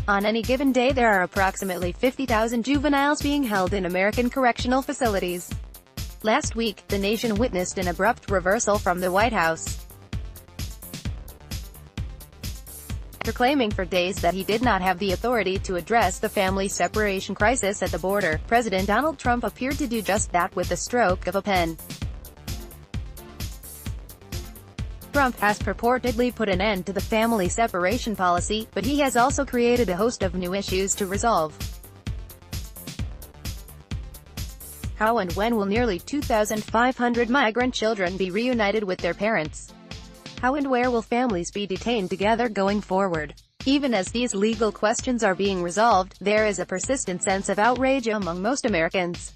On any given day there are approximately 50,000 juveniles being held in American correctional facilities. Last week, the nation witnessed an abrupt reversal from the White House, proclaiming for days that he did not have the authority to address the family separation crisis at the border. President Donald Trump appeared to do just that with the stroke of a pen. Trump has purportedly put an end to the family separation policy, but he has also created a host of new issues to resolve. How and when will nearly 2,500 migrant children be reunited with their parents? How and where will families be detained together going forward? Even as these legal questions are being resolved, there is a persistent sense of outrage among most Americans.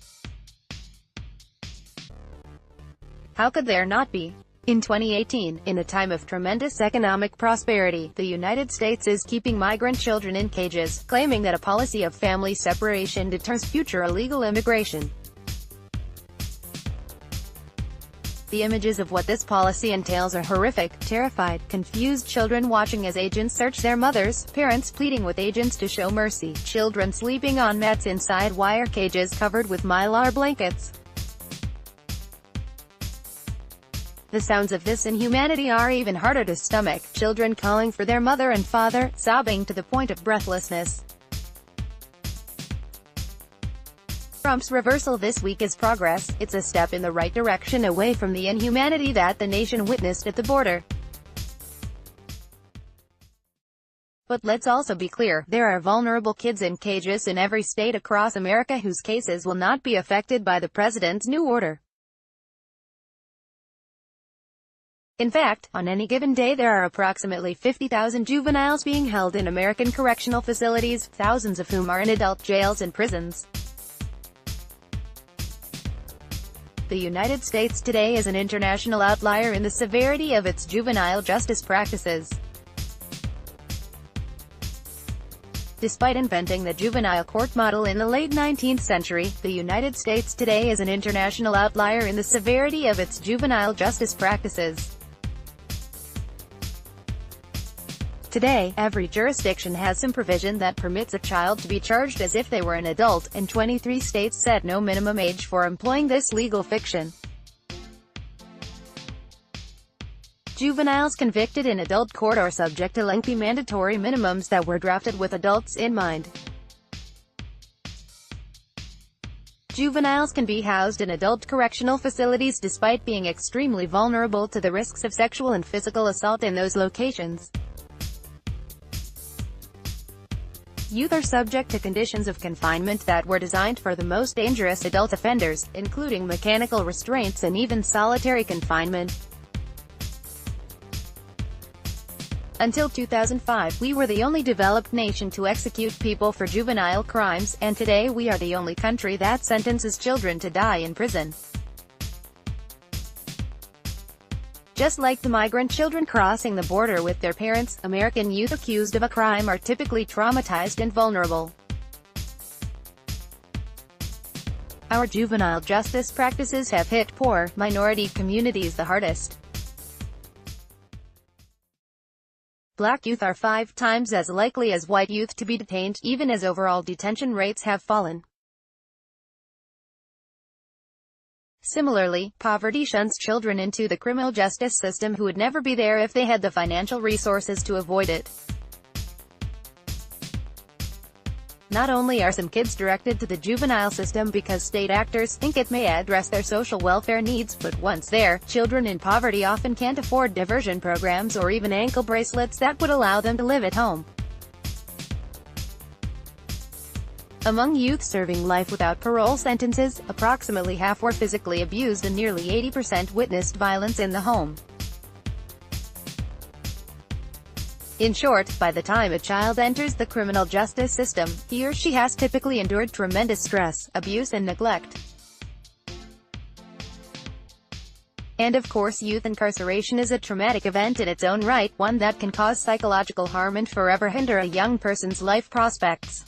How could there not be? In 2018, in a time of tremendous economic prosperity, the United States is keeping migrant children in cages, claiming that a policy of family separation deters future illegal immigration. The images of what this policy entails are horrific. Terrified, confused children watching as agents search their mothers, parents pleading with agents to show mercy, children sleeping on mats inside wire cages covered with mylar blankets. The sounds of this inhumanity are even harder to stomach. Children calling for their mother and father, sobbing to the point of breathlessness. Trump's reversal this week is progress. It's a step in the right direction away from the inhumanity that the nation witnessed at the border. But let's also be clear, there are vulnerable kids in cages in every state across America whose cases will not be affected by the president's new order. In fact, on any given day there are approximately 50,000 juveniles being held in American correctional facilities, thousands of whom are in adult jails and prisons. The United States today is an international outlier in the severity of its juvenile justice practices. Despite inventing the juvenile court model in the late 19th century, the United States today is an international outlier in the severity of its juvenile justice practices. Today, every jurisdiction has some provision that permits a child to be charged as if they were an adult, and 23 states set no minimum age for employing this legal fiction. Juveniles convicted in adult court are subject to lengthy mandatory minimums that were drafted with adults in mind. Juveniles can be housed in adult correctional facilities despite being extremely vulnerable to the risks of sexual and physical assault in those locations. Youth are subject to conditions of confinement that were designed for the most dangerous adult offenders, including mechanical restraints and even solitary confinement. Until 2005, we were the only developed nation to execute people for juvenile crimes, and today we are the only country that sentences children to die in prison. Just like the migrant children crossing the border with their parents, American youth accused of a crime are typically traumatized and vulnerable. Our juvenile justice practices have hit poor, minority communities the hardest. Black youth are 5 times as likely as white youth to be detained, even as overall detention rates have fallen. Similarly, poverty shuns children into the criminal justice system who would never be there if they had the financial resources to avoid it. Not only are some kids directed to the juvenile system because state actors think it may address their social welfare needs, but once there, children in poverty often can't afford diversion programs or even ankle bracelets that would allow them to live at home. Among youth serving life without parole sentences, approximately half were physically abused and nearly 80% witnessed violence in the home. In short, by the time a child enters the criminal justice system, he or she has typically endured tremendous stress, abuse and neglect. And of course, youth incarceration is a traumatic event in its own right, one that can cause psychological harm and forever hinder a young person's life prospects.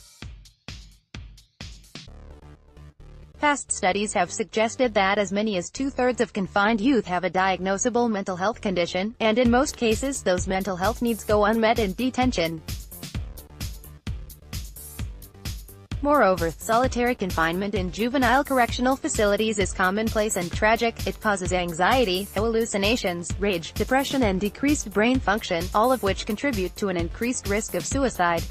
Past studies have suggested that as many as 2/3 of confined youth have a diagnosable mental health condition, and in most cases those mental health needs go unmet in detention. Moreover, solitary confinement in juvenile correctional facilities is commonplace and tragic. It causes anxiety, hallucinations, rage, depression and decreased brain function, all of which contribute to an increased risk of suicide.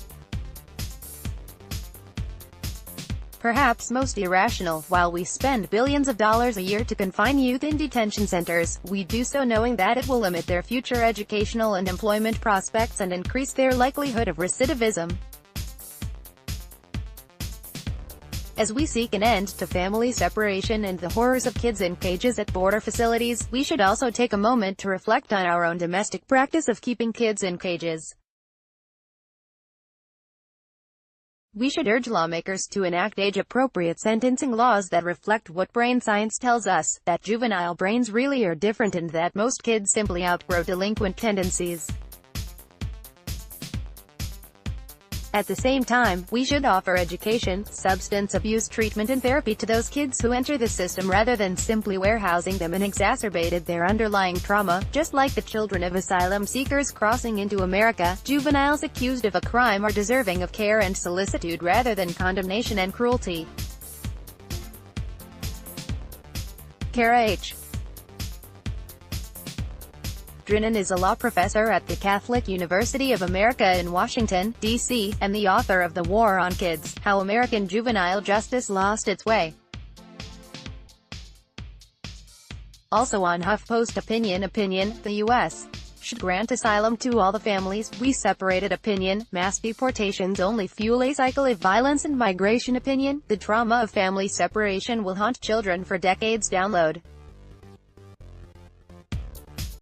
Perhaps most irrational, while we spend billions of dollars a year to confine youth in detention centers, we do so knowing that it will limit their future educational and employment prospects and increase their likelihood of recidivism. As we seek an end to family separation and the horrors of kids in cages at border facilities, we should also take a moment to reflect on our own domestic practice of keeping kids in cages. We should urge lawmakers to enact age-appropriate sentencing laws that reflect what brain science tells us, that juvenile brains really are different and that most kids simply outgrow delinquent tendencies. At the same time, we should offer education, substance abuse treatment and therapy to those kids who enter the system rather than simply warehousing them and exacerbated their underlying trauma. Just like the children of asylum seekers crossing into America, juveniles accused of a crime are deserving of care and solicitude rather than condemnation and cruelty. Kara H. Drinan is a law professor at the Catholic University of America in Washington, D.C., and the author of The War on Kids: How American Juvenile Justice Lost Its Way. Also on HuffPost Opinion, the U.S. should grant asylum to all the families we separated. Opinion, mass deportations only fuel a cycle of violence and migration. Opinion, the trauma of family separation will haunt children for decades. Download.